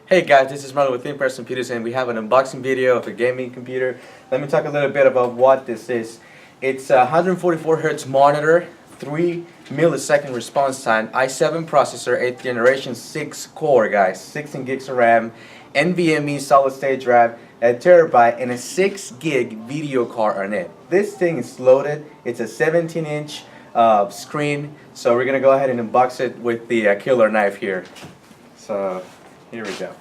Hey guys, this is Marlon with In-Person Computers, and we have an unboxing video of a gaming computer. Let me talk a little bit about what this is. It's a 144 Hz monitor, 3 millisecond response time, i7 processor, 8th generation, 6 core guys, 16 gigs of RAM, NVMe solid state drive, a terabyte, and a 6 gig video card on it. This thing is loaded. It's a 17-inch screen, so we're gonna go ahead and unbox it with the killer knife here. So here we go.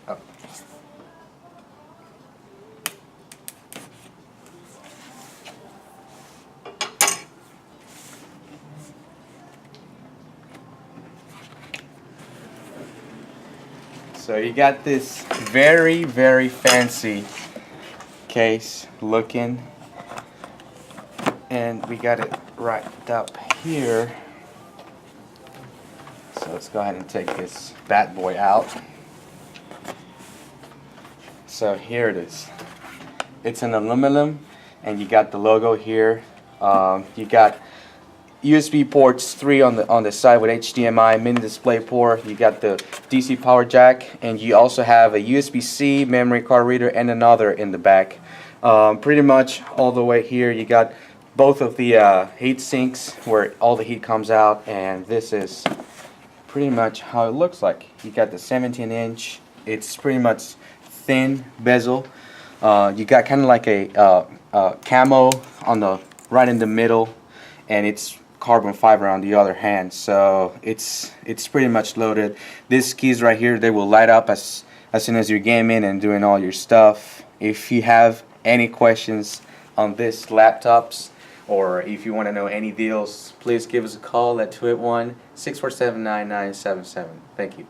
Oh. So you got this very, very fancy case looking, and we got it right up here. So let's go ahead and take this bad boy out. So here it is. It's an aluminum, and you got the logo here. You got USB ports 3 on the side with HDMI, mini display port. You got the DC power jack, and you also have a USB-C memory card reader and another in the back. Pretty much all the way here you got both of the heat sinks where all the heat comes out, and this is pretty much how it looks like. You got the 17-inch. It's pretty much thin bezel. You got kind of like a camo on the right in the middle, and it's carbon fiber on the other hand. So it's pretty much loaded. These keys right here, they will light up as soon as you're gaming and doing all your stuff. If you have any questions on this laptops, or if you want to know any deals, please give us a call at 281-647-9977. Thank you.